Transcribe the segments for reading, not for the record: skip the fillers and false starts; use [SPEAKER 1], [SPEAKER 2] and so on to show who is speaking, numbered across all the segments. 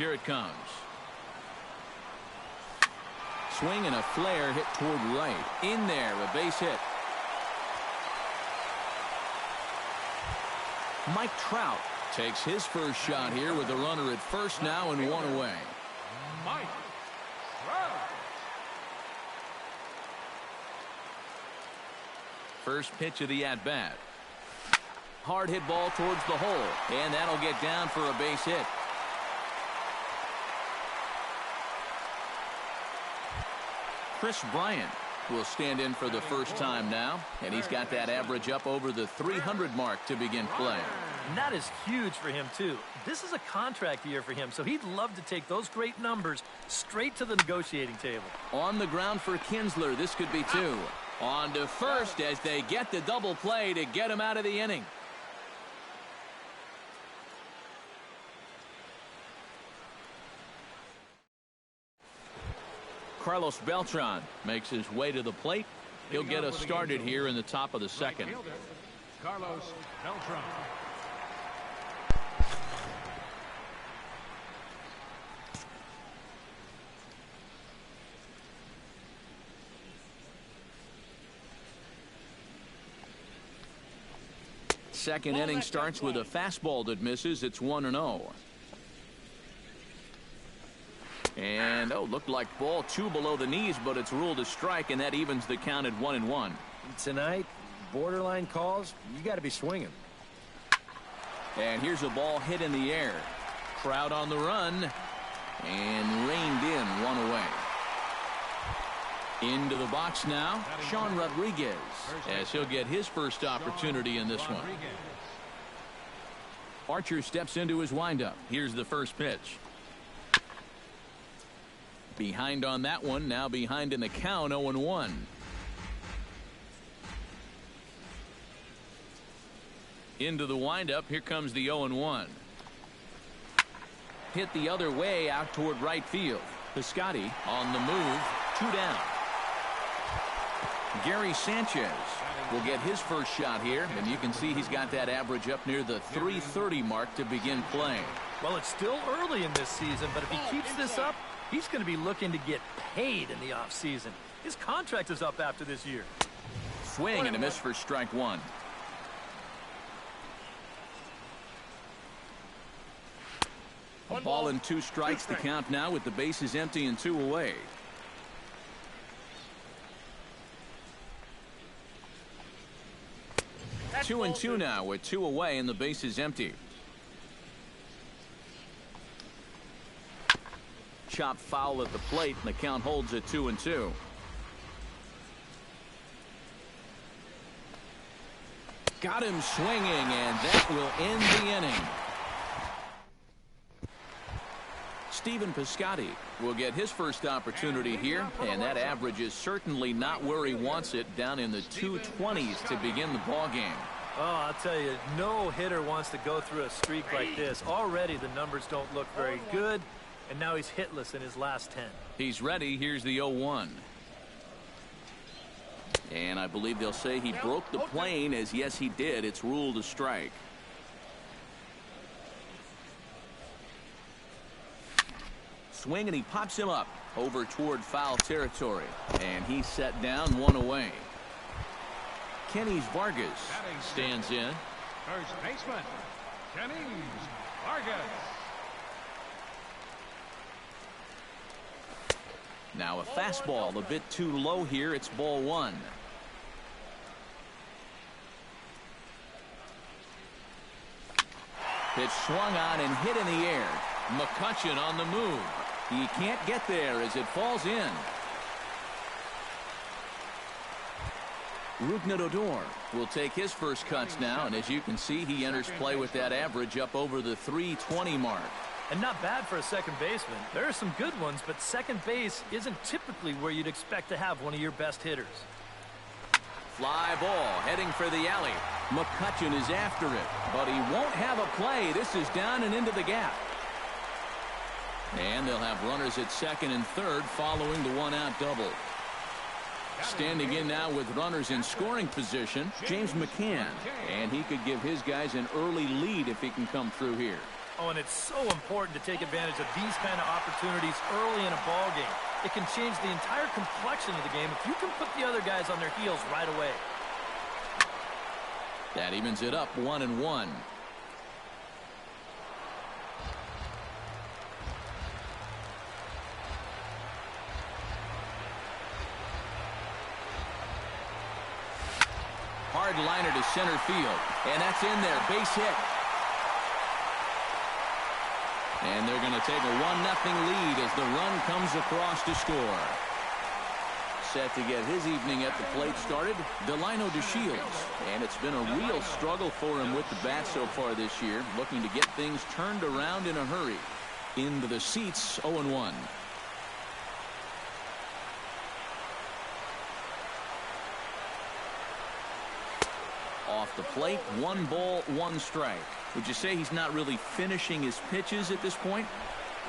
[SPEAKER 1] Here it comes. Swing and a flare hit toward right. In there, a base hit. Mike Trout takes his first shot here with the runner at first now and one away.
[SPEAKER 2] Mike Trout.
[SPEAKER 1] First pitch of the at-bat. Hard hit ball towards the hole, and that'll get down for a base hit. Chris Bryant will stand in for the first time now, and he's got that average up over the 300 mark to begin play.
[SPEAKER 3] And that is huge for him, too. This is a contract year for him, so he'd love to take those great numbers straight to the negotiating table.
[SPEAKER 1] On the ground for Kinsler, this could be two. On to first as they get the double play to get him out of the inning. Carlos Beltran makes his way to the plate. He'll get us started here in the top of the second.
[SPEAKER 2] Carlos Beltran.
[SPEAKER 1] Second inning starts with a fastball that misses. It's 1-0. And, looked like ball two below the knees, but it's ruled a strike, and that evens the count at 1-1.
[SPEAKER 4] Tonight, borderline calls, you got to be swinging.
[SPEAKER 1] And here's a ball hit in the air. Crowd on the run, and reined in, one away. Into the box now, Sean Rodriguez, as he'll get his first opportunity in this one. Archer steps into his windup. Here's the first pitch. Behind on that one, now behind in the count, 0-1. Into the windup, here comes the 0-1. Hit the other way out toward right field. Piscotty on the move, 2 down. Gary Sanchez will get his first shot here, and you can see he's got that average up near the 330 mark to begin playing.
[SPEAKER 3] Well, it's still early in this season, but if he keeps this up, he's going to be looking to get paid in the offseason. His contract is up after this year.
[SPEAKER 1] Swing and a miss for strike one. A ball and 2 strikes, the count now with the bases empty and 2 away. Two and 2 now with 2 away and the base is empty. Chop foul at the plate, and the count holds at 2-2. Got him swinging, and that will end the inning. Stephen Piscotty will get his first opportunity here, and that average is certainly not where he wants it, down in the 220s to begin the ball game.
[SPEAKER 3] Oh, I'll tell you, no hitter wants to go through a streak like this. Already the numbers don't look very good, and now he's hitless in his last 10.
[SPEAKER 1] He's ready. Here's the 0-1. And I believe they'll say he broke the plane, as yes he did. It's ruled a strike. Swing, and he pops him up over toward foul territory, and he's set down, 1 away. Kenny Vargas stands in.
[SPEAKER 2] First baseman, Kenny Vargas.
[SPEAKER 1] Now a fastball a bit too low here. It's ball 1. Pitch swung on and hit in the air. McCutchen on the move. He can't get there as it falls in. Rougned Odor will take his first cuts now, and as you can see, he enters play with that average up over the 320 mark.
[SPEAKER 3] And not bad for a second baseman. There are some good ones, but second base isn't typically where you'd expect to have one of your best hitters.
[SPEAKER 1] Fly ball heading for the alley. McCutchen is after it, but he won't have a play. This is down and into the gap. And they'll have runners at second and third following the 1-out double. Standing in now with runners in scoring position, James McCann. And he could give his guys an early lead if he can come through here.
[SPEAKER 3] Oh, and it's so important to take advantage of these kind of opportunities early in a ball game. It can change the entire complexion of the game if you can put the other guys on their heels right away.
[SPEAKER 1] That evens it up 1-1. Hard liner to center field, and that's in there. Base hit. And they're going to take a 1-0 lead as the run comes across to score. Set to get his evening at the plate started, Delino DeShields. And it's been a real struggle for him with the bat so far this year, looking to get things turned around in a hurry. Into the seats, 0-1. Off the plate, 1 ball, 1 strike. Would you say he's not really finishing his pitches at this point?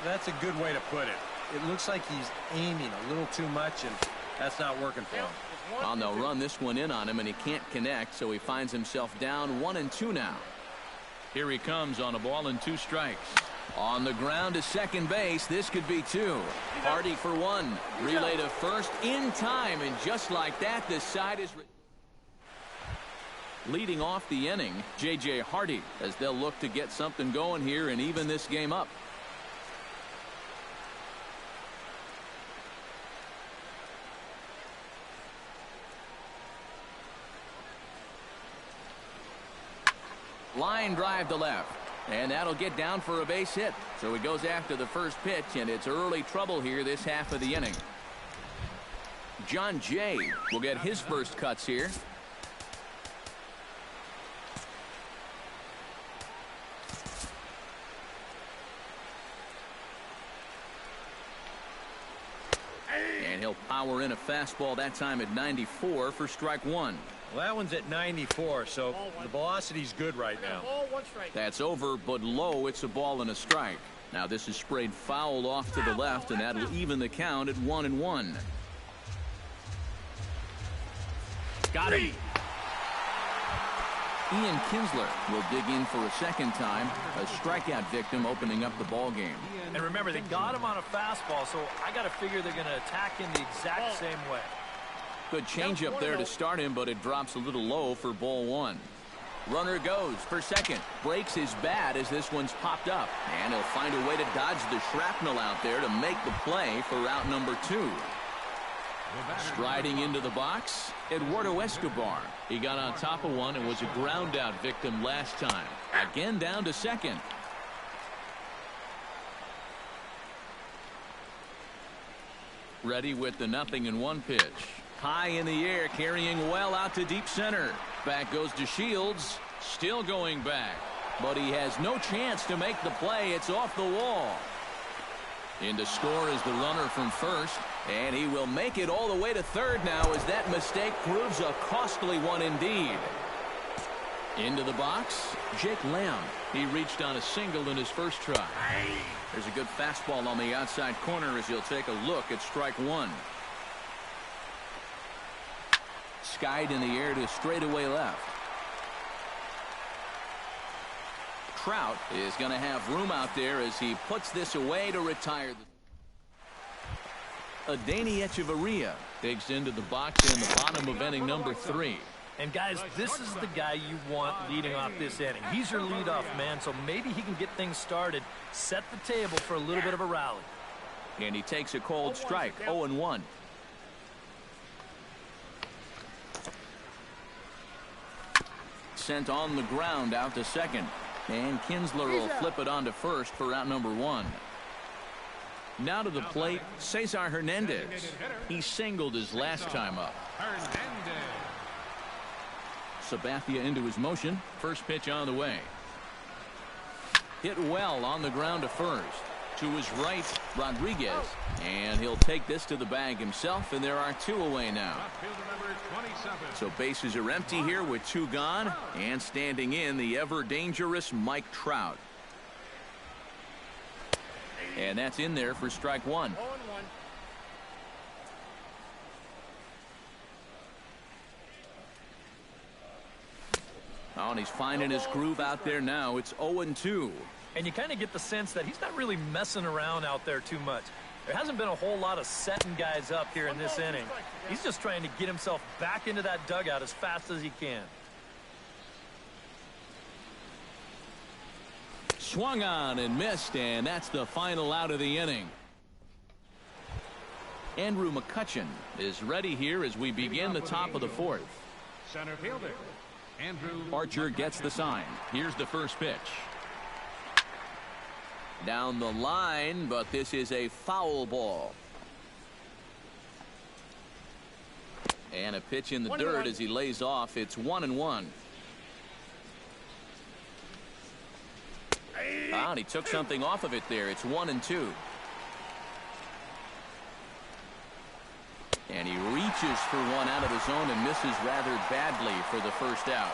[SPEAKER 4] That's a good way to put it. It looks like he's aiming a little too much, and that's not working for him.
[SPEAKER 1] Well, they'll run this one in on him, and he can't connect, so he finds himself down 1-2 now. Here he comes on a ball and 2 strikes. On the ground to second base, this could be 2. Hardy for 1. Relay to first in time, and just like that, the side is... Leading off the inning, J.J. Hardy, as they'll look to get something going here and even this game up. Line drive to left, and that'll get down for a base hit. So he goes after the first pitch, and it's early trouble here this half of the inning. John Jay will get his first cuts here. And he'll power in a fastball that time at 94 for strike 1.
[SPEAKER 4] Well, that one's at 94, so the velocity's good right now.
[SPEAKER 1] That's over, but low. It's a ball and a strike. Now this is sprayed foul off to the left, and that'll even the count at 1-1. Got him. Ian Kinsler will dig in for a second time, a strikeout victim opening up the ball game.
[SPEAKER 3] And remember, they got him on a fastball, so I got to figure they're going to attack him the exact same way.
[SPEAKER 1] Good changeup there to start him, but it drops a little low for ball 1. Runner goes for second. Breaks his bat as this one's popped up. And he'll find a way to dodge the shrapnel out there to make the play for out number 2. Striding into the box, Eduardo Escobar. He got on top of one and was a ground out victim last time. Again down to second. Ready with the 0-1 pitch. High in the air, carrying well out to deep center. Back goes DeShields, still going back. But he has no chance to make the play. It's off the wall. In to score is the runner from first, and he will make it all the way to third now as that mistake proves a costly one indeed. Into the box, Jake Lamb. He reached on a single in his first try. There's a good fastball on the outside corner as he'll take a look at strike 1. Skied in the air to straightaway left. Trout is going to have room out there as he puts this away to retire. Adeiny Echeverria digs into the box in the bottom of inning number 3.
[SPEAKER 3] And guys, this is the guy you want leading off this inning. He's your leadoff man, so maybe he can get things started, set the table for a little bit of a rally.
[SPEAKER 1] And he takes a cold strike, 0-1. Sent on the ground out to second. And Kinsler will flip it on to first for out number 1. Now to the plate, Cesar Hernandez. He singled his last time up. Sabathia into his motion. First pitch on the way. Hit well on the ground to first. To his right, Rodriguez. And he'll take this to the bag himself, and there are 2 away now. So bases are empty here with 2 gone, and standing in the ever-dangerous Mike Trout. And that's in there for strike 1. Oh, and he's finding his groove out there now. It's 0-2.
[SPEAKER 3] And you kind of get the sense that he's not really messing around out there too much. There hasn't been a whole lot of setting guys up here in this inning. He's just trying to get himself back into that dugout as fast as he can.
[SPEAKER 1] Swung on and missed, and that's the final out of the inning. Andrew McCutchen is ready here as we begin the top of the fourth.
[SPEAKER 2] Center fielder, Andrew
[SPEAKER 1] Archer gets the sign. Here's the first pitch. Down the line, but this is a foul ball. And a pitch in the dirt as he lays off. It's 1-1. And he took something off of it there. It's 1-2. And he reaches for one out of the zone and misses rather badly for the first out.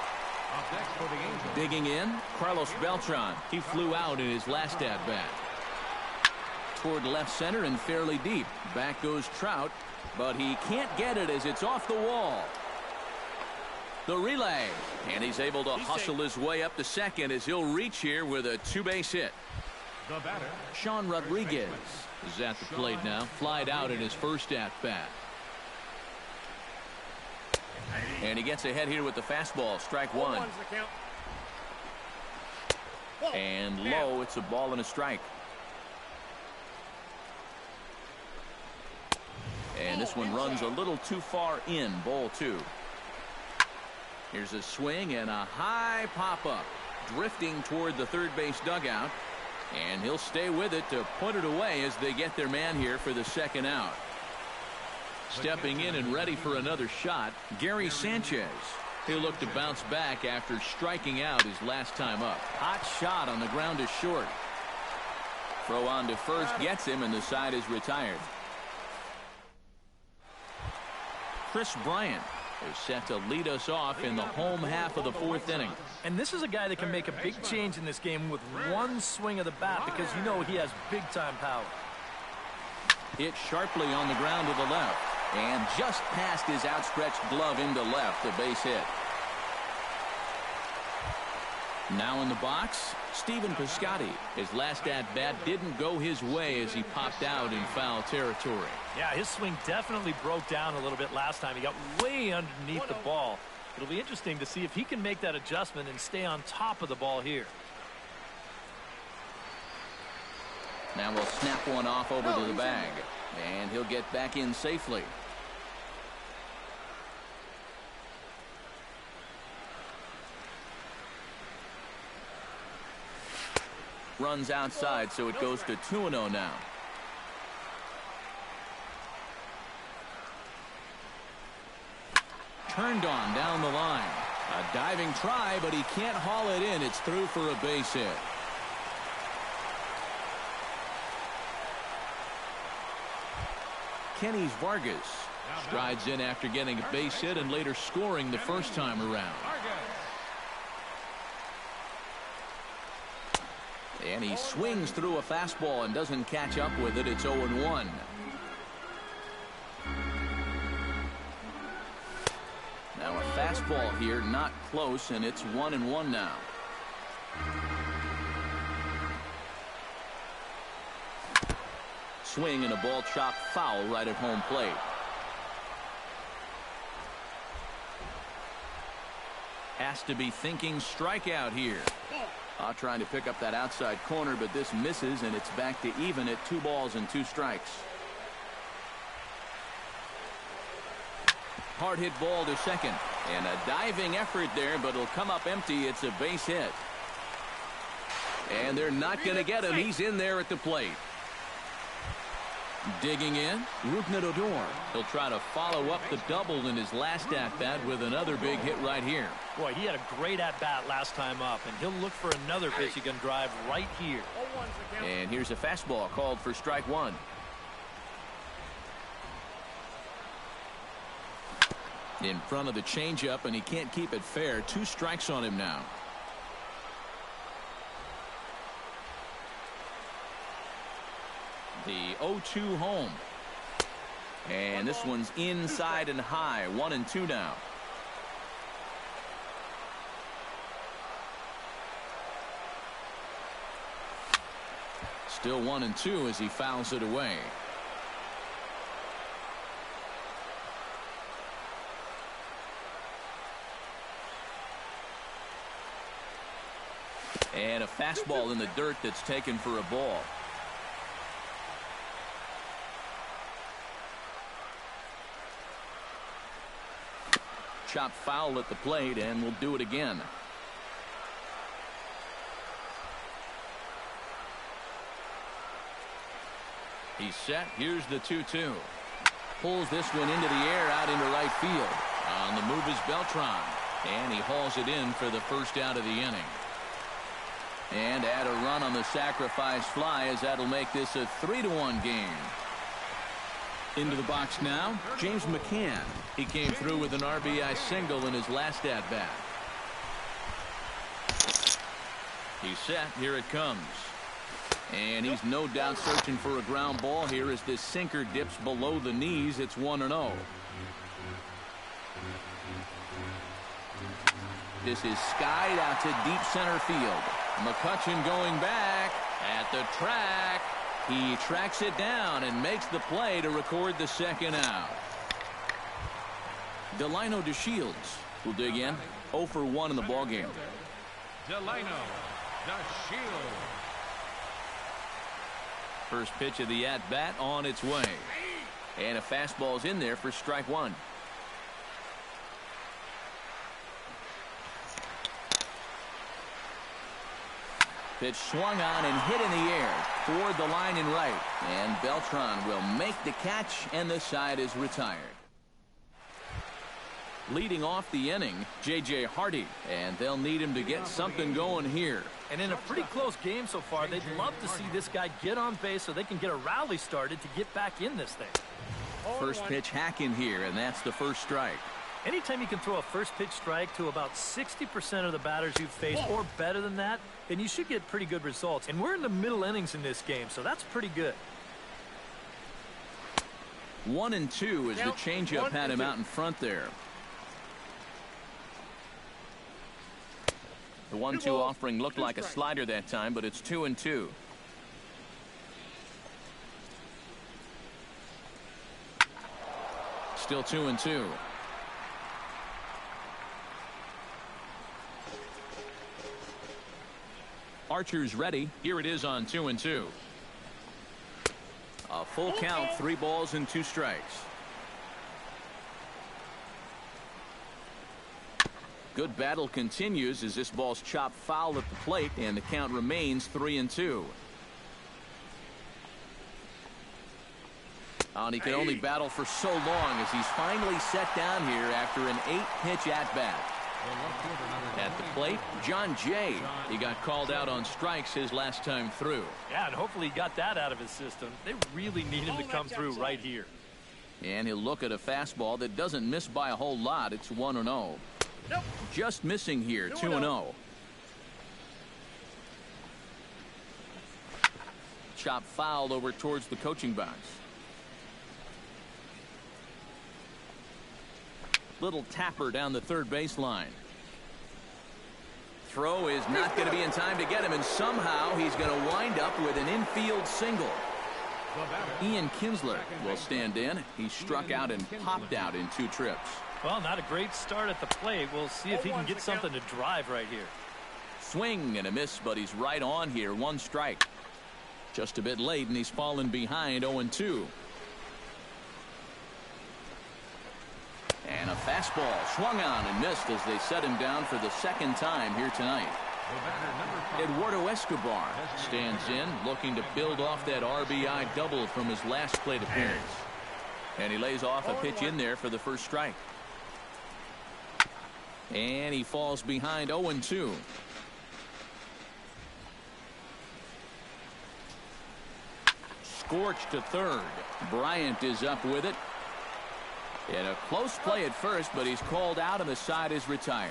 [SPEAKER 2] up next for the Angels.
[SPEAKER 1] Digging in, Carlos Beltran. He flew out in his last at-bat. Toward left center and fairly deep. Back goes Trout, but he can't get it as it's off the wall. The relay, and he's able to hustle his way up to second as he'll reach here with a two-base hit.
[SPEAKER 2] The batter,
[SPEAKER 1] Sean Rodriguez is at the plate now. Flied out in his first at-bat. And he gets ahead here with the fastball. Strike one. And low, it's a ball and a strike. And this one runs a little too far in. Ball two. Here's a swing and a high pop-up. Drifting toward the third base dugout. And he'll stay with it to put it away as they get their man here for the second out. Stepping in and ready for another shot, Gary Sanchez. He'll look to bounce back after striking out his last time up. Hot shot on the ground is short. Throw on to first gets him, and the side is retired. Chris Bryant is set to lead us off in the home half of the fourth inning.
[SPEAKER 3] And this is a guy that can make a big change in this game with one swing of the bat, because you know he has big-time power.
[SPEAKER 1] Hit sharply on the ground to the left. And just past his outstretched glove into left, a base hit. Now in the box, Stephen Piscotty. His last at-bat didn't go his way as he popped out in foul territory.
[SPEAKER 3] Yeah, his swing definitely broke down a little bit last time. He got way underneath the ball. It'll be interesting to see if he can make that adjustment and stay on top of the ball here.
[SPEAKER 1] Now we'll snap one off over to the bag. And he'll get back in safely. Runs outside, so it goes to 2-0 now. Turned on down the line. A diving try, but he can't haul it in. It's through for a base hit. Kenny Vargas strides in after getting a base hit and later scoring the first time around. And he swings through a fastball and doesn't catch up with it. It's 0-1. Now a fastball here, not close, and it's 1-1 now. Swing and a ball chopped foul right at home plate. Has to be thinking strikeout here. Trying to pick up that outside corner, but this misses, and it's back to even at 2 balls and 2 strikes. Hard hit ball to second, and a diving effort there, but it'll come up empty. It's a base hit. And they're not going to get him. He's in there at the plate. Digging in, Rougned Odor. He'll try to follow up the double in his last at-bat with another big hit right here.
[SPEAKER 3] Boy, he had a great at-bat last time up, and he'll look for another pitch he can drive right here.
[SPEAKER 1] And here's a fastball called for strike one. In front of the changeup, and he can't keep it fair. 2 strikes on him now. The 0-2 home. And this one's inside and high. 1-2 now. Still 1-2 as he fouls it away. And a fastball in the dirt that's taken for a ball. Chop foul at the plate, and we'll do it again. He's set. Here's the 2-2. Pulls this one into the air out into right field. On the move is Beltran. And he hauls it in for the first out of the inning. And add a run on the sacrifice fly as that'll make this a 3-1 game. Into the box now, James McCann. He came through with an RBI single in his last at-bat. He's set. Here it comes. And he's no doubt searching for a ground ball here as this sinker dips below the knees. It's 1-0. This is skied out to deep center field. McCutchen going back at the track. He tracks it down and makes the play to record the second out. Delino DeShields will dig in. 0 for 1 in the ballgame.
[SPEAKER 2] Delino DeShields.
[SPEAKER 1] First pitch of the at-bat on its way. And a fastball's in there for strike one. Pitch swung on and hit in the air toward the line and right. And Beltran will make the catch, and the side is retired. Leading off the inning, J.J. Hardy, and they'll need him to get something going here.
[SPEAKER 3] And in a pretty close game so far, they'd love to see this guy get on base so they can get a rally started to get back in this thing.
[SPEAKER 1] First pitch hacking here, and that's the first strike.
[SPEAKER 3] Anytime you can throw a first pitch strike to about 60% of the batters you've faced or better than that, then you should get pretty good results. And we're in the middle innings in this game, so that's pretty good.
[SPEAKER 1] 1-2 as the changeup had him out in front there. The 1-2 offering looked like a slider that time, but it's 2-2. Still 2-2. Archer's ready. Here it is on 2-2. A full count, 3 balls and 2 strikes. Good battle continues as this ball's chopped foul at the plate, and the count remains 3-2. And he can only battle for so long as he's finally set down here after an 8-pitch at-bat. At the plate, John Jay. He got called out on strikes his last time through.
[SPEAKER 3] Yeah, and hopefully he got that out of his system. They really need him to come through right here.
[SPEAKER 1] And he'll look at a fastball that doesn't miss by a whole lot. It's 1-0.
[SPEAKER 2] Nope.
[SPEAKER 1] Just missing here, 2-0. Chop foul over towards the coaching box. Little tapper down the third baseline. Throw is not going to be in time to get him, and somehow he's going to wind up with an infield single. Ian Kinsler will stand in. He struck out and popped out in 2 trips.
[SPEAKER 3] Well, not a great start at the plate. We'll see if he can get something to drive right here.
[SPEAKER 1] Swing and a miss, but he's right on here. 1 strike. Just a bit late, and he's fallen behind 0-2. And a fastball swung on and missed as they set him down for the second time here tonight. Eduardo Escobar stands in, looking to build off that RBI double from his last plate appearance. And he lays off a pitch in there for the first strike. And he falls behind 0-2. Scorched to third. Bryant is up with it. In a close play at first, but he's called out and the side is retired.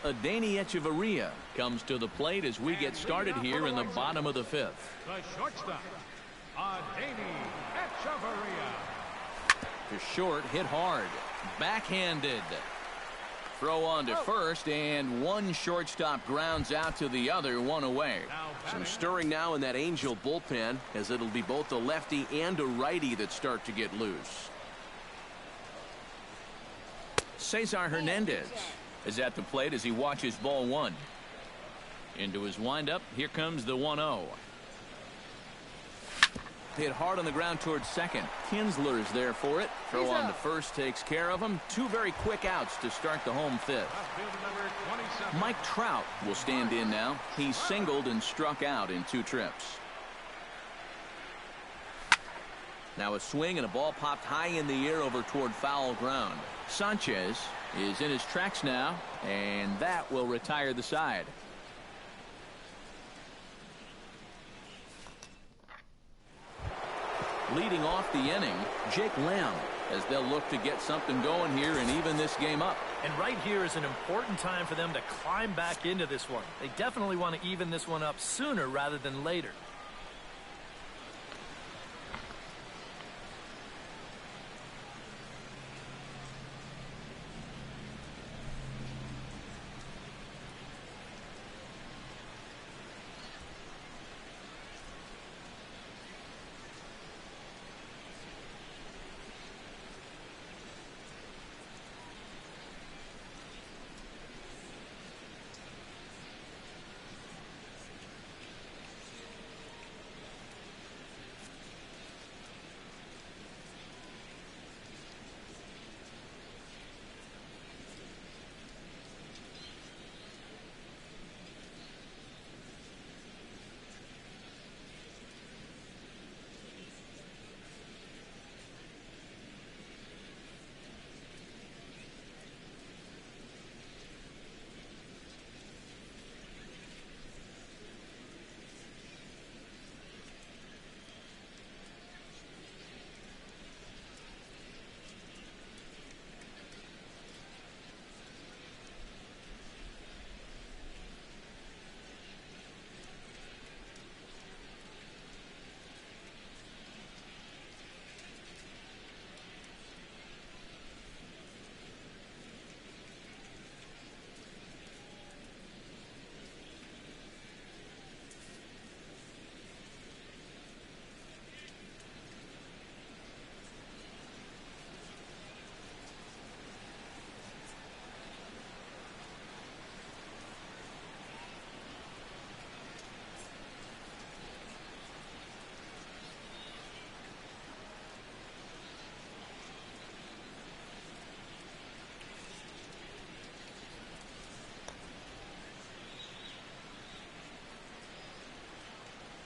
[SPEAKER 1] Adeiny Echeverria comes to the plate as we get started here in the bottom of the 5th.
[SPEAKER 2] The shortstop, Adeiny Echeverria.
[SPEAKER 1] To short, hit hard. Backhanded. Throw on to first, and one shortstop grounds out to the other, one away.
[SPEAKER 5] Some stirring now in that Angel bullpen, as it'll be both a lefty and a righty that start to get loose.
[SPEAKER 1] Cesar Hernandez is at the plate as he watches ball one. Into his windup, here comes the 1-0. Hit hard on the ground towards second. Kinsler's there for it. Throw on to first takes care of him. Two very quick outs to start the home fifth. Mike Trout will stand in now. He singled and struck out in 2 trips. Now a swing and a ball popped high in the air over toward foul ground. Sanchez is in his tracks now, and that will retire the side. Leading off the inning, Jake Lamb, as they'll look to get something going here and even this game up.
[SPEAKER 3] And right here is an important time for them to climb back into this one. They definitely want to even this one up sooner rather than later.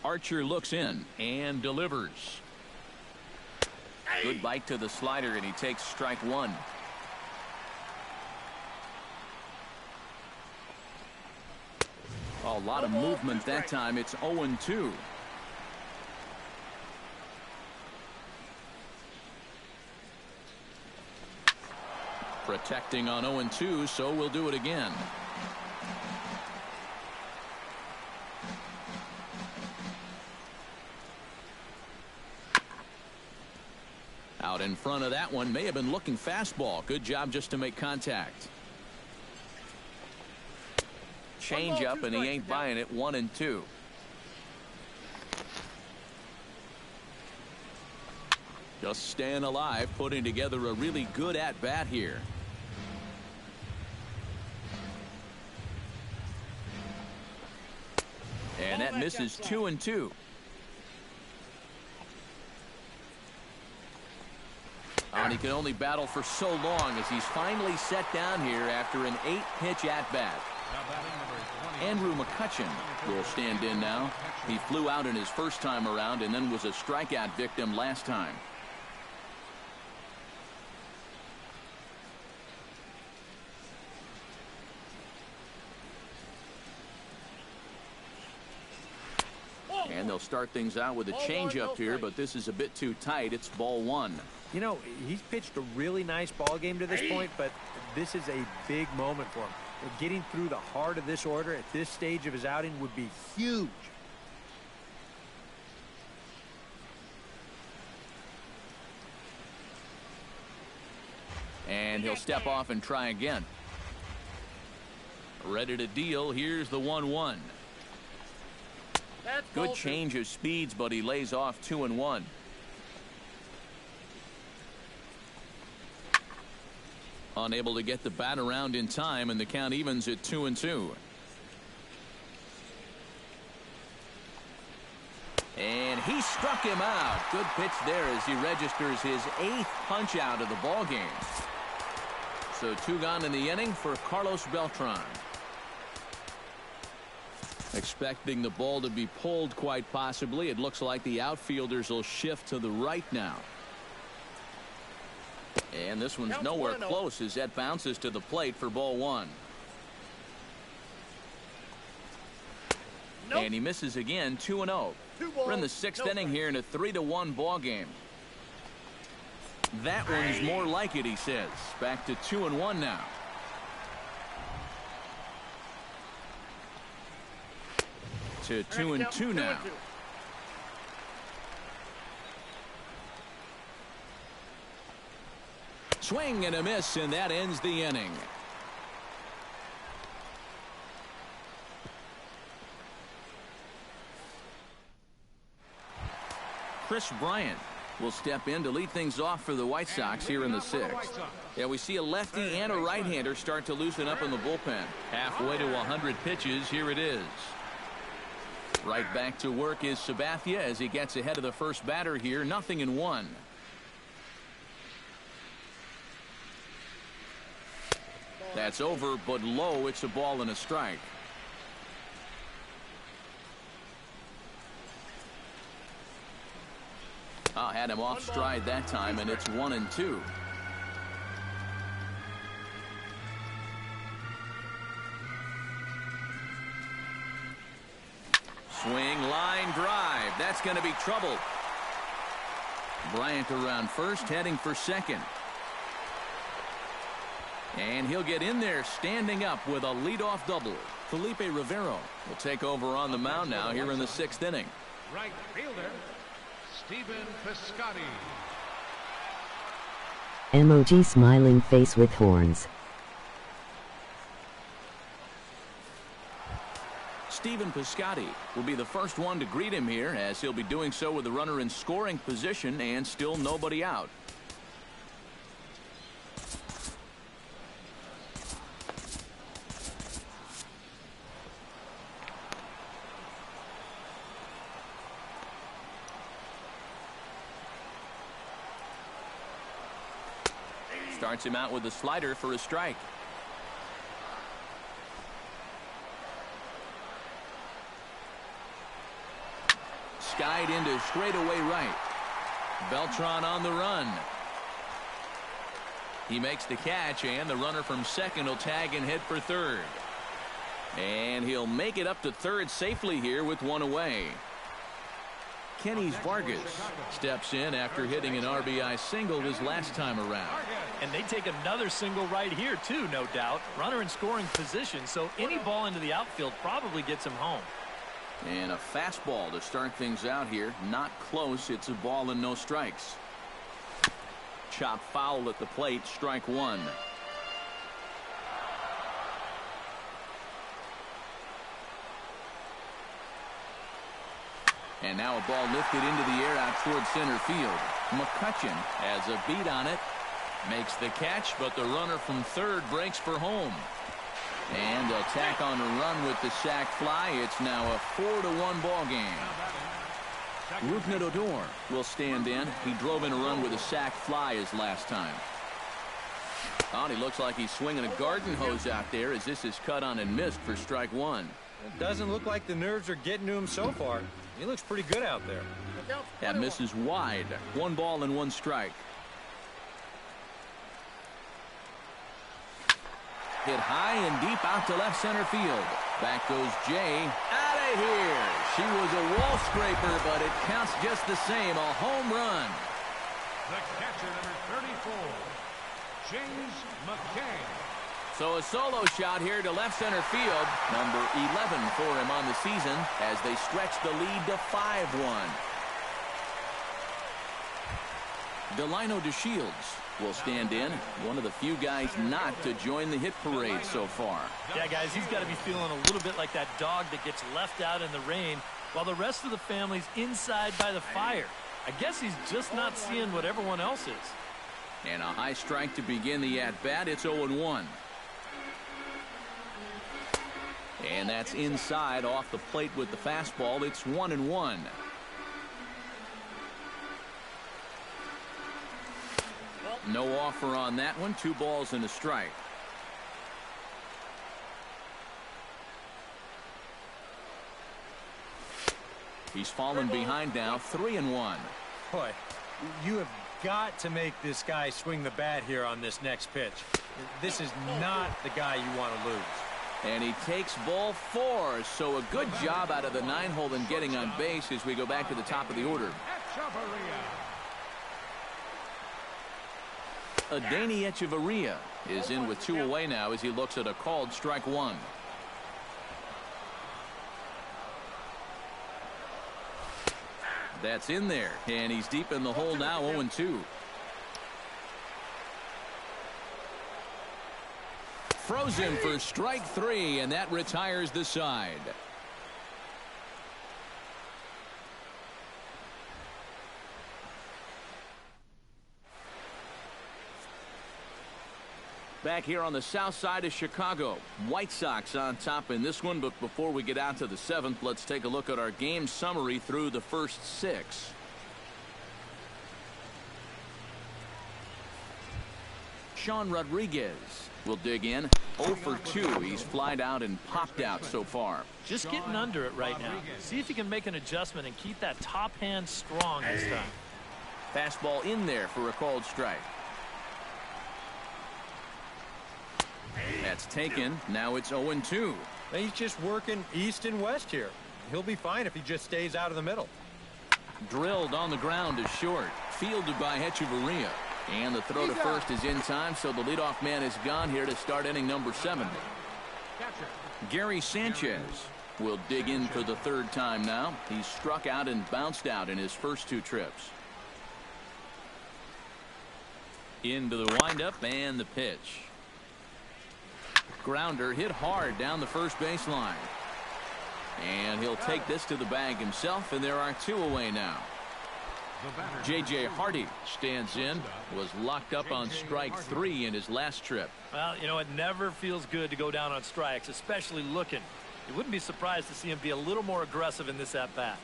[SPEAKER 1] Archer looks in and delivers. Good bite to the slider, and he takes strike one. A lot of movement that time. It's 0-2. Protecting on 0-2, so we'll do it again. Out in front of that one, may have been looking fastball. Good job just to make contact. Change up, and he ain't buying it. 1-2. Just staying alive, putting together a really good at-bat here. And that misses 2-2. And he can only battle for so long as he's finally set down here after an 8-pitch at-bat. Andrew McCutchen will stand in now. He flew out in his first time around and then was a strikeout victim last time. And they'll start things out with a changeup here, but this is a bit too tight. It's ball one.
[SPEAKER 4] You know, he's pitched a really nice ball game to this point, but this is a big moment for him. Getting through the heart of this order at this stage of his outing would be huge.
[SPEAKER 1] And he'll step off and try again. Ready to deal. Here's the 1-1. Good change of speeds, but he lays off 2-1. Unable to get the bat around in time, and the count evens at 2-2. And he struck him out. Good pitch there as he registers his 8th punch out of the ball game. So 2 gone in the inning for Carlos Beltran. Expecting the ball to be pulled quite possibly. It looks like the outfielders will shift to the right now. And this one's nowhere close as that bounces to the plate for ball 1. And he misses again, 2-0. We're in the 6th inning here in a 3-1 ball game. That one's more like it, he says. Back to 2-1 now. To 2-2 now. Swing and a miss, and that ends the inning. Chris Bryant will step in to lead things off for the White Sox here in the 6th. Yeah, we see a lefty and a right-hander start to loosen up in the bullpen. Halfway to 100 pitches. Here it is. Right back to work is Sabathia as he gets ahead of the first batter here. 0-1. That's over, but low. It's a ball and a strike. Had him off stride that time, and it's 1-2. Swing, line drive. That's going to be trouble. Bryant around first, heading for second. And he'll get in there standing up with a leadoff double. Felipe Rivero will take over on the mound now here in the 6th inning.
[SPEAKER 2] Right fielder, Stephen Piscotty.
[SPEAKER 6] Emoji smiling face with horns.
[SPEAKER 1] Stephen Piscotty will be the first one to greet him here, as he'll be doing so with the runner in scoring position and still nobody out. Starts him out with a slider for a strike. Skied into straightaway right. Beltran on the run. He makes the catch, and the runner from second will tag and head for third. And he'll make it up to third safely here with one away. Kenny Vargas steps in after hitting an RBI single his last time around.
[SPEAKER 3] And they take another single right here, too, no doubt. Runner in scoring position, so any ball into the outfield probably gets him home.
[SPEAKER 1] And a fastball to start things out here. Not close. It's a ball and no strikes. Chop foul at the plate. Strike 1. And now a ball lifted into the air out towards center field. McCutchen has a beat on it. Makes the catch, but the runner from third breaks for home. And they'll tack on a run with the sac fly. It's now a 4-1 ball game. Rougned Odor will stand in. He drove in a run with a sac fly his last time. Oh, and he looks like he's swinging a garden hose out there as this is cut on and missed for strike 1.
[SPEAKER 4] It doesn't look like the nerves are getting to him so far. He looks pretty good out there.
[SPEAKER 1] That misses wide. 1 ball and 1 strike. Hit high and deep out to left center field. Back goes Jay. Out of here. She was a wall scraper, but it counts just the same. A home run.
[SPEAKER 2] The catcher, number 34, James McKay.
[SPEAKER 1] So a solo shot here to left center field. Number 11 for him on the season as they stretch the lead to 5-1. Delino DeShields will stand in. One of the few guys not to join the hit parade so far.
[SPEAKER 3] Yeah, guys, he's got to be feeling a little bit like that dog that gets left out in the rain while the rest of the family's inside by the fire. I guess he's just not seeing what everyone else is.
[SPEAKER 1] And a high strike to begin the at-bat. It's 0-1. And that's inside off the plate with the fastball. It's 1-1. No offer on that one. 2 balls and a strike. He's fallen behind now. 3-1.
[SPEAKER 4] Boy, you have got to make this guy swing the bat here on this next pitch. This is not the guy you want to lose.
[SPEAKER 1] And he takes ball 4. So a good job out of the 9-hole in getting on base as we go back to the top of the order. Adeiny Echeverria is in with 2 away now as he looks at a called strike 1. That's in there, and he's deep in the hole now. 0-2. Throws him for strike 3, and that retires the side. Back here on the south side of Chicago, White Sox on top in this one. But before we get out to the 7th, let's take a look at our game summary through the first 6. Sean Rodriguez will dig in. 0 for 2. He's flied out and popped out so far.
[SPEAKER 3] Just getting under it right now. See if he can make an adjustment and keep that top hand strong this time.
[SPEAKER 1] Fastball in there for a called strike. That's taken. Now it's 0-2.
[SPEAKER 4] He's just working east and west here. He'll be fine if he just stays out of the middle.
[SPEAKER 1] Drilled on the ground to short. Fielded by Echeverria. And the throw to first is in time, so the leadoff man is gone here to start inning number 7. Gary Sanchez will dig in for the 3rd time now. He's struck out and bounced out in his first 2 trips. Into the windup and the pitch. Grounder hit hard down the first baseline. And he'll take this to the bag himself, and there are 2 away now. J.J. Hardy stands in. Was locked up on strike 3 in his last trip.
[SPEAKER 3] Well, you know, it never feels good to go down on strikes, especially looking. You wouldn't be surprised to see him be a little more aggressive in this at-bat.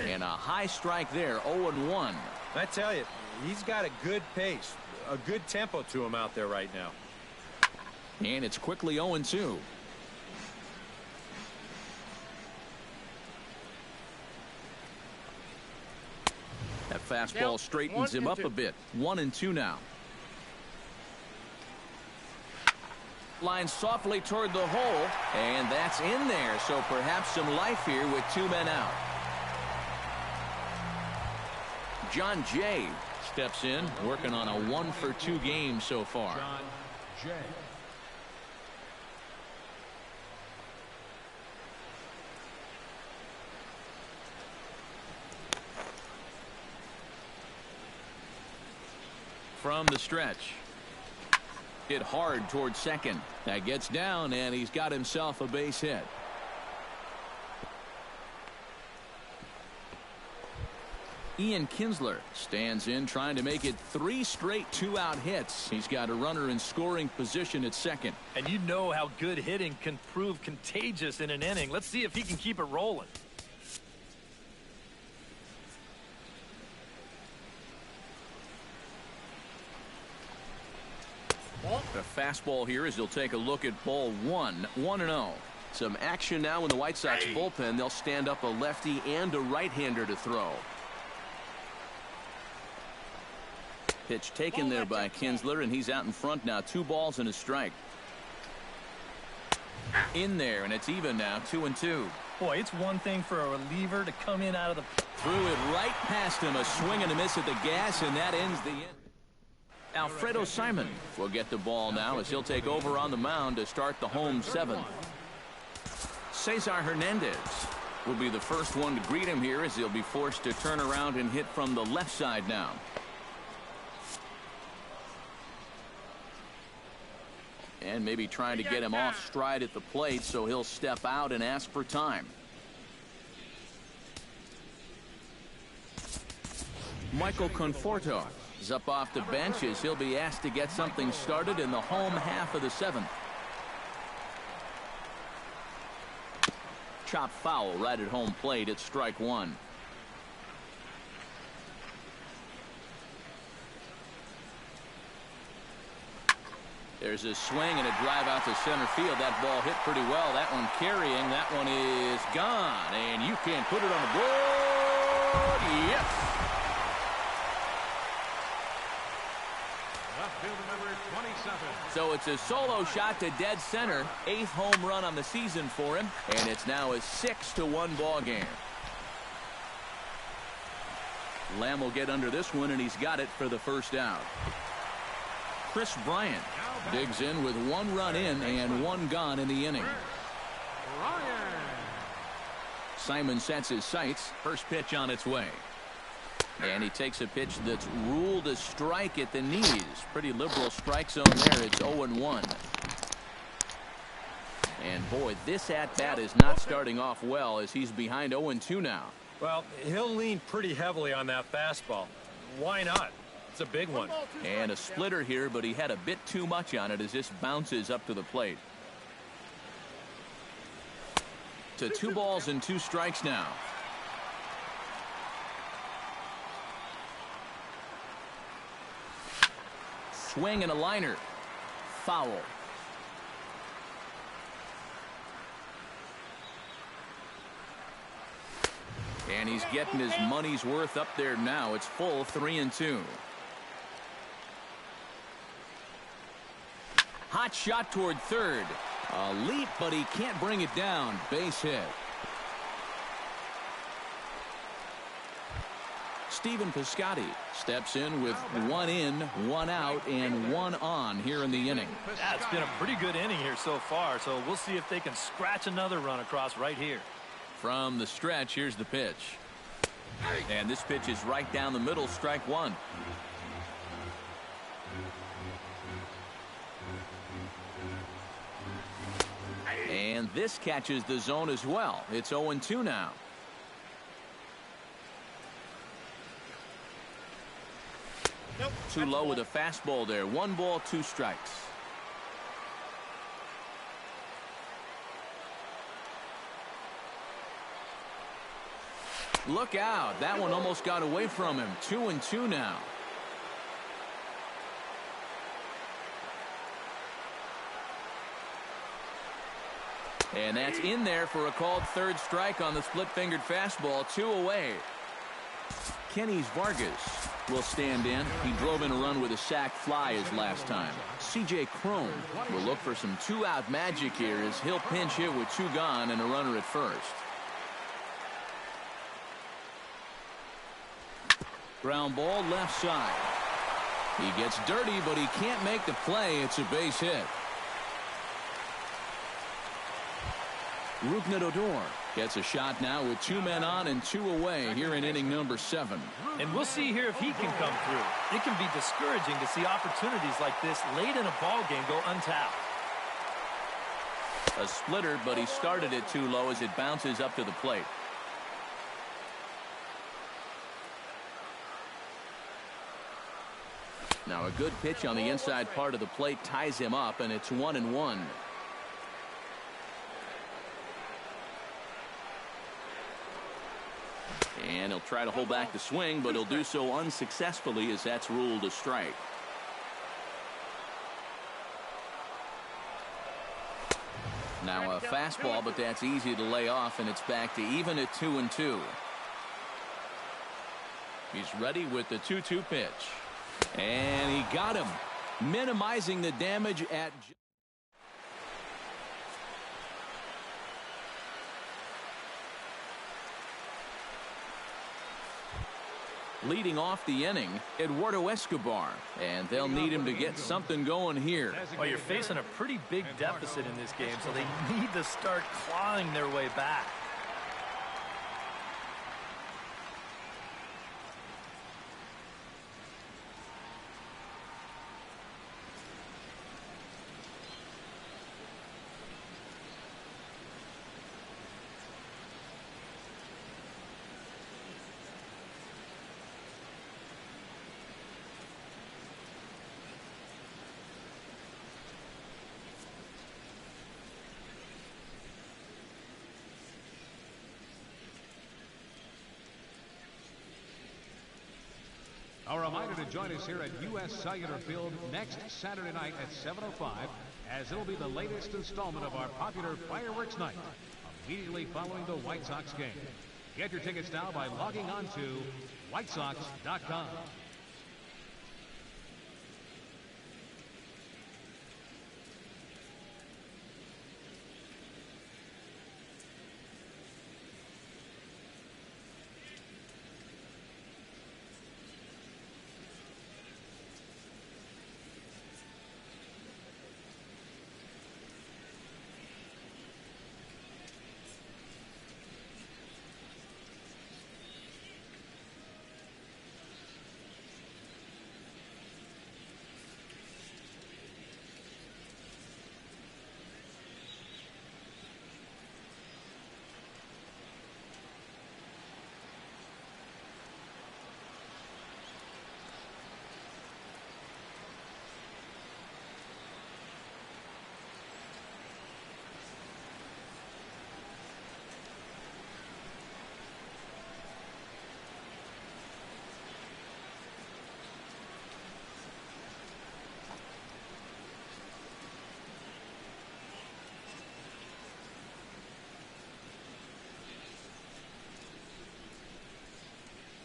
[SPEAKER 1] And a high strike there. 0-1.
[SPEAKER 4] I tell you, he's got a good pace. A good tempo to him out there right now.
[SPEAKER 1] And it's quickly 0-2. That fastball straightens him up a bit. 1-2 now. Line softly toward the hole, and that's in there. So perhaps some life here with 2 men out. John Jay steps in, working on a 1 for 2 game so far.
[SPEAKER 2] John Jay.
[SPEAKER 1] From the stretch. Hit hard towards second. That gets down, and he's got himself a base hit. Ian Kinsler stands in, trying to make it 3 straight 2-out hits. He's got a runner in scoring position at second.
[SPEAKER 3] And you know how good hitting can prove contagious in an inning. Let's see if he can keep it rolling.
[SPEAKER 1] The fastball here as he'll take a look at ball 1. 1-0.
[SPEAKER 5] Some action now in the White Sox bullpen. They'll stand up a lefty and a right-hander to throw.
[SPEAKER 1] Pitch taken there by Kinsler, and he's out in front now. 2 balls and a strike. In there, and it's even now. 2-2.
[SPEAKER 3] Boy, it's one thing for a reliever to come in out of the...
[SPEAKER 1] Threw it right past him. A swing and a miss at the gas, and that ends the inning. Alfredo Simon will get the ball now as he'll take over on the mound to start the home 7th. Cesar Hernandez will be the first one to greet him here as he'll be forced to turn around and hit from the left side now.
[SPEAKER 5] And maybe trying to get him off stride at the plate, so he'll step out and ask for time. Michael Conforto is up off the bench as he'll be asked to get something started in the home half of the 7th. Chop foul right at home plate. It's strike 1. There's a swing and a drive out to center field. That ball hit pretty well. That one carrying. That one is gone. And you can put it on the board. Yes.
[SPEAKER 2] Left fielder number 27.
[SPEAKER 5] So it's a solo shot to dead center. 8th home run on the season for him. And it's now a 6-1 ball game. Lamb will get under this one, and he's got it for the first out. Chris Bryant digs in with 1 run in and 1 gone in the inning. Simon sets his sights. First pitch on its way. And he takes a pitch that's ruled a strike at the knees. Pretty liberal strike zone there. It's 0-1. And boy, this at-bat is not starting off well as he's behind 0-2 now.
[SPEAKER 4] Well, he'll lean pretty heavily on that fastball. Why not? It's a big one.
[SPEAKER 5] And a splitter here, but he had a bit too much on it as this bounces up to the plate. To 2 balls and 2 strikes now. Swing and a liner. Foul. And he's getting his money's worth up there now. It's full 3-2. Hot shot toward third. A leap, but he can't bring it down. Base hit. Stephen Piscotty steps in with 1 in, 1 out, and 1 on here in the inning.
[SPEAKER 3] Yeah, it's been a pretty good inning here so far, so we'll see if they can scratch another run across right here.
[SPEAKER 5] From the stretch, here's the pitch. And this pitch is right down the middle, strike 1. And this catches the zone as well. It's 0-2 now. Too low with a fastball there. 1 ball, 2 strikes. Look out. That one almost got away from him. 2-2 now. And that's in there for a called 3rd strike on the split-fingered fastball. 2 away. Kenny's Vargas will stand in. He drove in a run with a sac fly his last time. C.J. Cron will look for some 2-out magic here as he'll pinch hit with 2 gone and a runner at first. Ground ball left side. He gets dirty, but he can't make the play. It's a base hit. Rougned Odor gets a shot now with 2 men on and 2 away here in inning number 7.
[SPEAKER 3] And we'll see here if he can come through. It can be discouraging to see opportunities like this late in a ball game go untapped.
[SPEAKER 5] A splitter, but he started it too low as it bounces up to the plate. Now a good pitch on the inside part of the plate ties him up, and it's 1-1. And he'll try to hold back the swing, but he'll do so unsuccessfully as that's ruled a strike. Now a fastball, but that's easy to lay off, and it's back to even at 2-2. He's ready with the 2-2 pitch. And he got him, minimizing the damage at... Leading off the inning, Eduardo Escobar, and they'll need him to get something going here.
[SPEAKER 3] Well, you're facing a pretty big deficit in this game, so they need to start clawing their way back.
[SPEAKER 2] A reminder to join us here at U.S. Cellular Field next Saturday night at 7:05, as it'll be the latest installment of our popular Fireworks Night, immediately following the White Sox game. Get your tickets now by logging on to whitesox.com.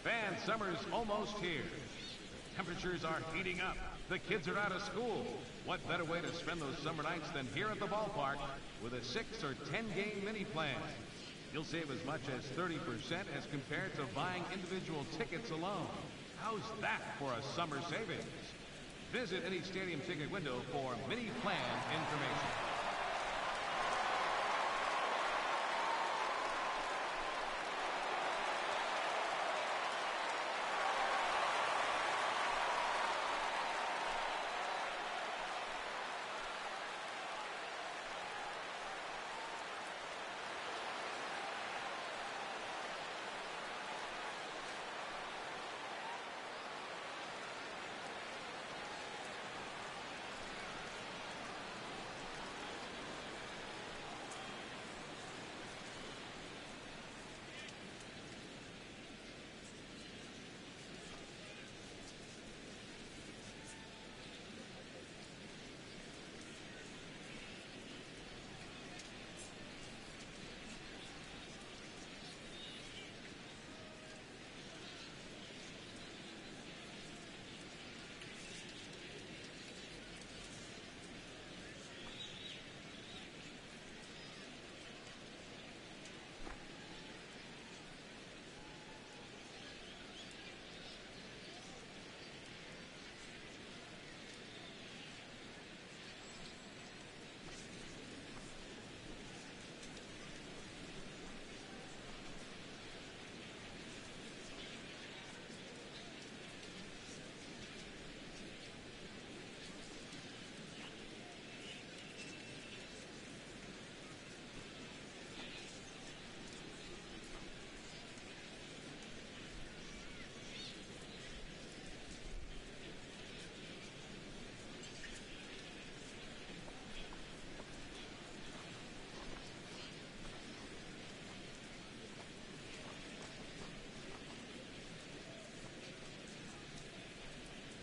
[SPEAKER 2] Fans, summer's almost here. The temperatures are heating up. The kids are out of school. What better way to spend those summer nights than here at the ballpark with a 6 or 10 game mini plan? You'll save as much as 30% as compared to buying individual tickets alone. How's that for a summer savings? Visit any stadium ticket window for mini plan information.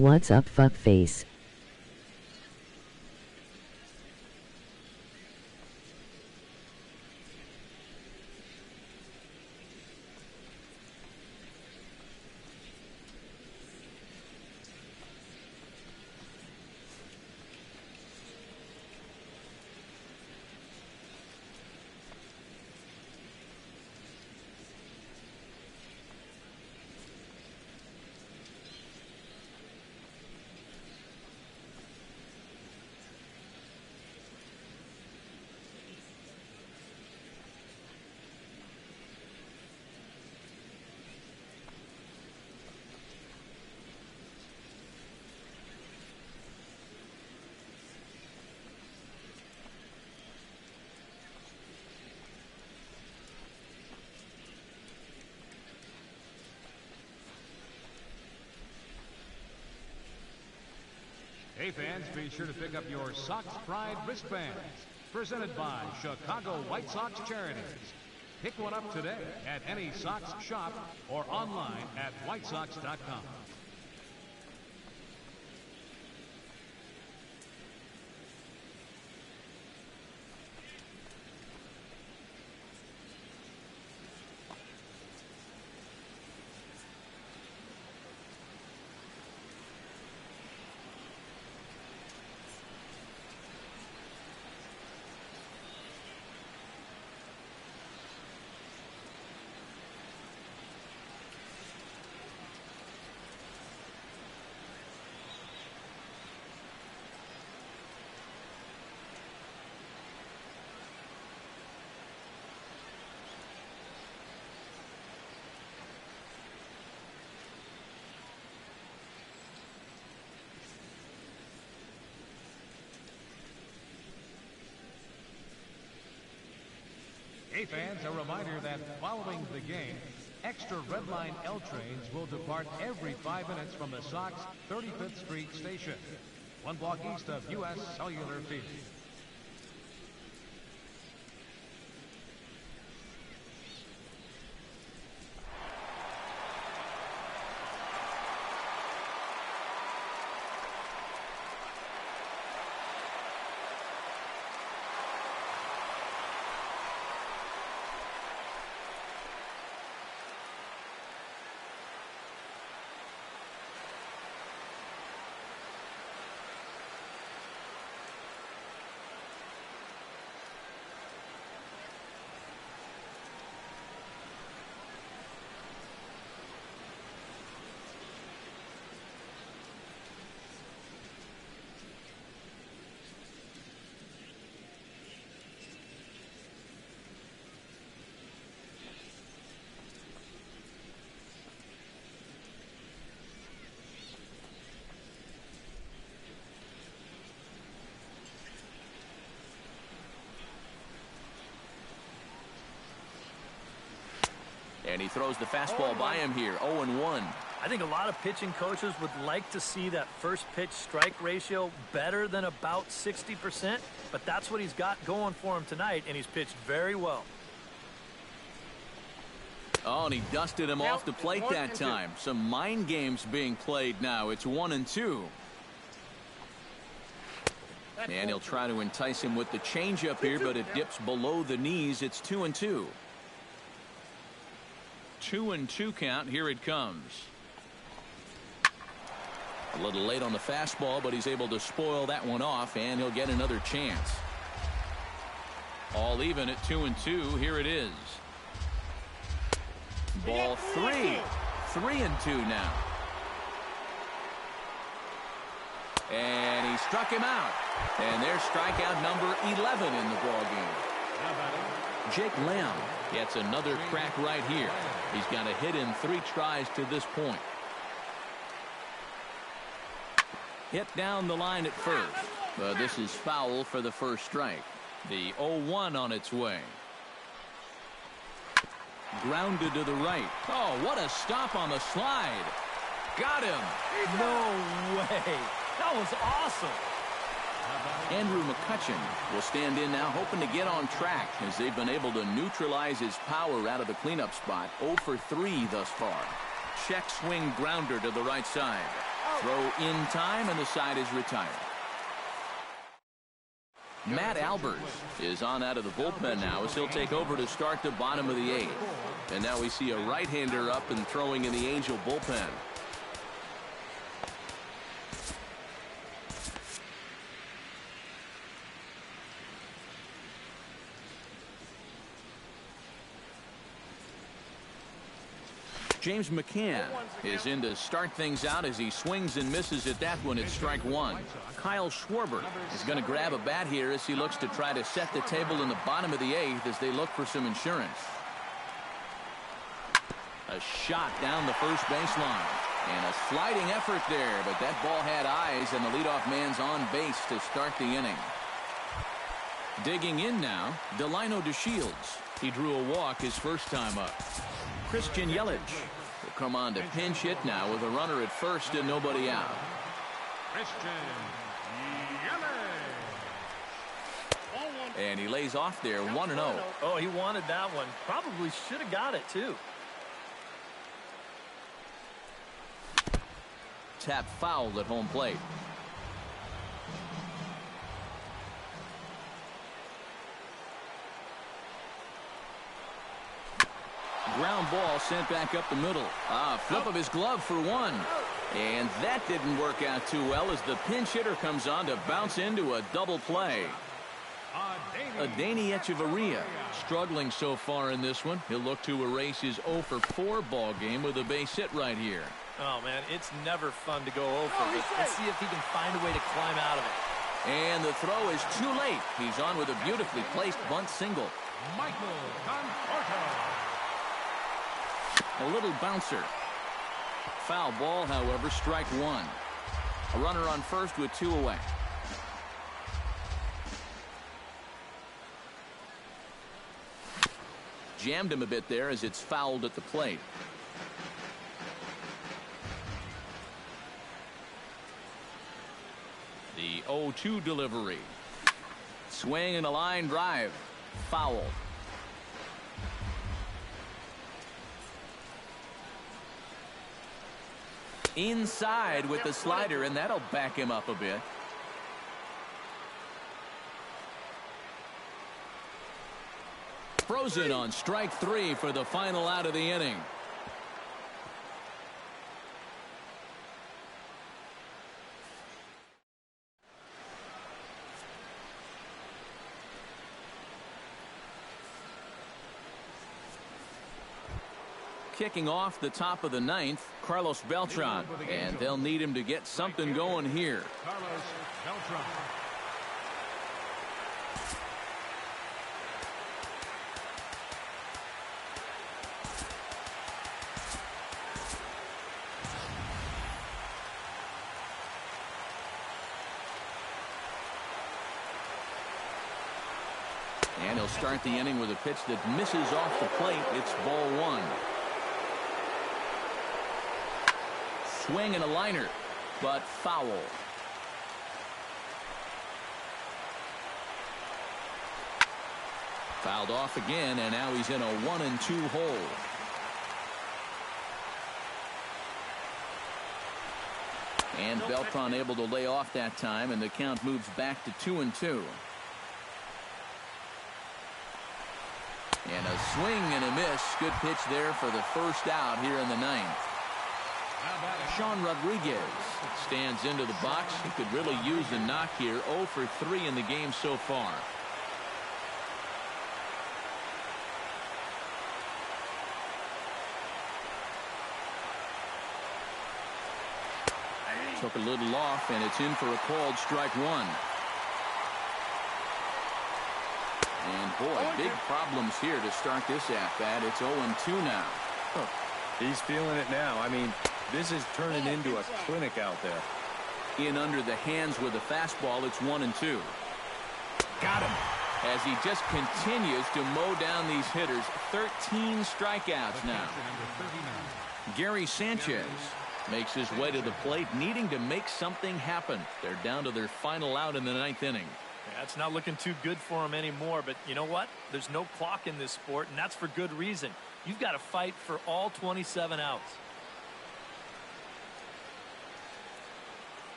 [SPEAKER 6] What's up, fuckface?
[SPEAKER 2] Hey fans, be sure to pick up your Sox Pride wristbands, presented by Chicago White Sox Charities. Pick one up today at any Sox shop or online at whitesox.com. Hey fans, a reminder that following the game, extra Red Line L trains will depart every 5 minutes from the Sox 35th Street station, 1 block east of U.S. Cellular Field.
[SPEAKER 5] And he throws the fastball by him here, 0-1.
[SPEAKER 3] I think a lot of pitching coaches would like to see that first pitch strike ratio better than about 60%, but that's what he's got going for him tonight, and he's pitched very well.
[SPEAKER 5] Oh, and he dusted him off the plate that time. Some mind games being played now. It's 1-2. And he'll try to entice him with the changeup here, but it dips below the knees. It's 2-2. 2-2 count. Here it comes. A little late on the fastball, but he's able to spoil that one off, and he'll get another chance. All even at 2-2. Here it is. Ball 3. 3-2 now. And he struck him out. And there's strikeout number 11 in the ballgame. Jake Lamb gets another crack right here. He's got a hit in 3 tries to this point. Hit down the line at first. But this is foul for the first strike. The 0-1 on its way. Grounded to the right. Oh, what a stop on the slide. Got him.
[SPEAKER 3] No way. That was awesome.
[SPEAKER 5] Andrew McCutcheon will stand in now, hoping to get on track as they've been able to neutralize his power out of the cleanup spot. 0 for 3 thus far. Check swing grounder to the right side. Throw in time, and the side is retired. Matt Albers is on out of the bullpen now as he'll take over to start the bottom of the 8th. And now we see a right-hander up and throwing in the Angel bullpen. James McCann is in to start things out as he swings and misses at that one at strike 1. Kyle Schwarber is going to grab a bat here as he looks to try to set the table in the bottom of the 8th as they look for some insurance. A shot down the first baseline. And a sliding effort there, but that ball had eyes, and the leadoff man's on base to start the inning. Digging in now, Delino DeShields. He drew a walk his first time up. Christian Yelich will come on to pinch hit now with a runner at first and nobody out.
[SPEAKER 2] Christian Yelich.
[SPEAKER 5] And he lays off there 1-0.
[SPEAKER 3] Oh, he wanted that one. Probably should have got it, too.
[SPEAKER 5] Tap fouled at home plate. Ground ball sent back up the middle. Flip of his glove for 1. And that didn't work out too well as the pinch hitter comes on to bounce into a double play. Adeiny Echeverria struggling so far in this one. He'll look to erase his 0 for 4 ball game with a base hit right here.
[SPEAKER 3] Oh, man, it's never fun to go over, but let's see if he can find a way to climb out of it.
[SPEAKER 5] And the throw is too late. He's on with a beautifully placed bunt single.
[SPEAKER 2] Michael Conforto.
[SPEAKER 5] A little bouncer. Foul ball, however, strike 1. A runner on first with 2 away.
[SPEAKER 1] jammed him a bit there as it's fouled at the plate. The 0-2 delivery. Swing and a line drive. Foul. Inside with the slider, and that'll back him up a bit. Frozen on strike 3 for the final out of the inning. Kicking off the top of the 9th, Carlos Beltran, and they'll need him to get something going here.
[SPEAKER 2] Carlos Beltran.
[SPEAKER 1] And he'll start the inning with a pitch that misses off the plate. It's ball 1. Swing and a liner, but foul. Fouled off again, and now he's in a 1-2 hole. And Beltran able to lay off that time, and the count moves back to 2-2. And a swing and a miss. Good pitch there for the first out here in the 9th. Sean Rodriguez stands into the box. He could really use a knock here. 0 for 3 in the game so far. Took a little off, and it's in for a called strike 1. And boy, big problems here to start this at-bat. It's 0-2 now.
[SPEAKER 4] Oh, he's feeling it now. I mean, this is turning into a clinic out there.
[SPEAKER 1] In under the hands with a fastball, it's 1-2. Got him. As he just continues to mow down these hitters. 13 strikeouts now. Gary Sanchez makes his way to the plate, needing to make something happen. They're down to their final out in the 9th inning.
[SPEAKER 3] Yeah, it's not looking too good for him anymore, but you know what? There's no clock in this sport, and that's for good reason. You've got to fight for all 27 outs.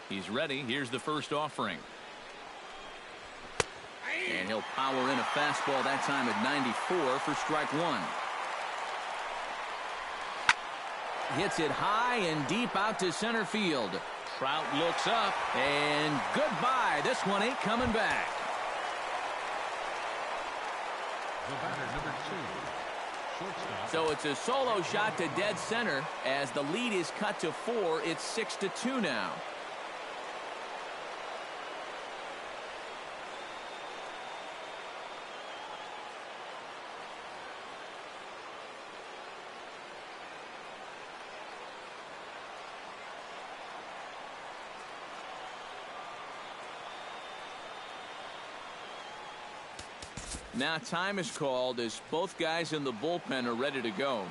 [SPEAKER 1] He's ready. Here's the first offering. And he'll power in a fastball that time at 94 for strike 1. Hits it high and deep out to center field. Trout looks up, and goodbye. This one ain't coming back.
[SPEAKER 2] The batter, number 2, shortstop.
[SPEAKER 1] So it's a solo shot to dead center. As the lead is cut to 4, it's 6-2 now. Now time is called as both guys in the bullpen are ready to go.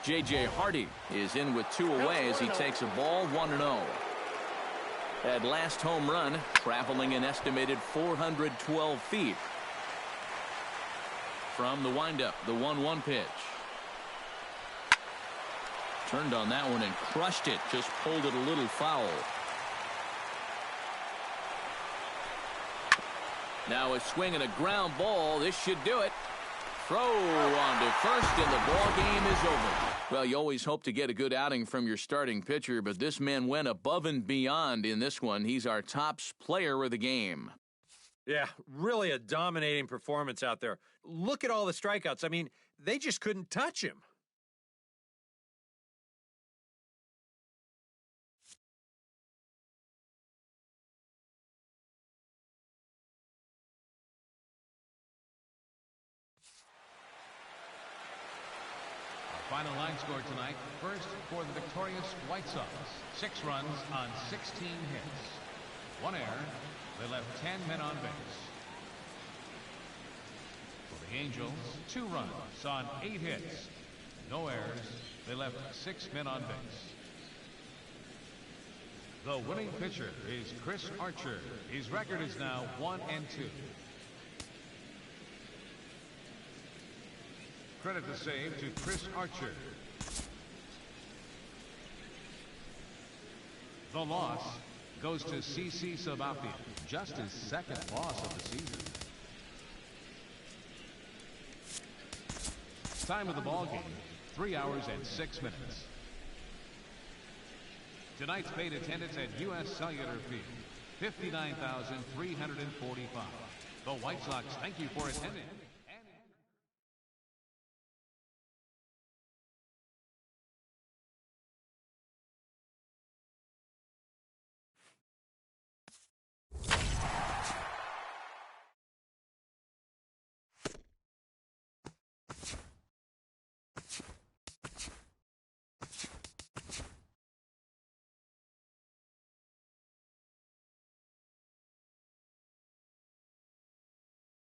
[SPEAKER 1] J.J. Hardy is in with 2 away as he takes a ball 1-0. That last home run traveling an estimated 412 feet. From the windup, the 1-1 pitch. Turned on that one and crushed it. Just pulled it a little foul. Now a swing and a ground ball. This should do it. Throw on to first, and the ball game is over. Well, you always hope to get a good outing from your starting pitcher, but this man went above and beyond in this one. He's our top player of the game.
[SPEAKER 4] Yeah, really a dominating performance out there. Look at all the strikeouts. I mean, they just couldn't touch him.
[SPEAKER 2] Final line score tonight. First for the victorious White Sox. 6 runs on 16 hits. 1 error, They left 10 men on base. For the Angels, 2 runs on 8 hits. No errors. They left 6 men on base. The winning pitcher is Chris Archer. His record is now 1-2. Credit the save to Chris Archer. The loss goes to CC Sabathia, just his 2nd loss of the season. Time of the ball game, 3 hours and 6 minutes. Tonight's paid attendance at U.S. Cellular Field, 59,345. The White Sox thank you for attending.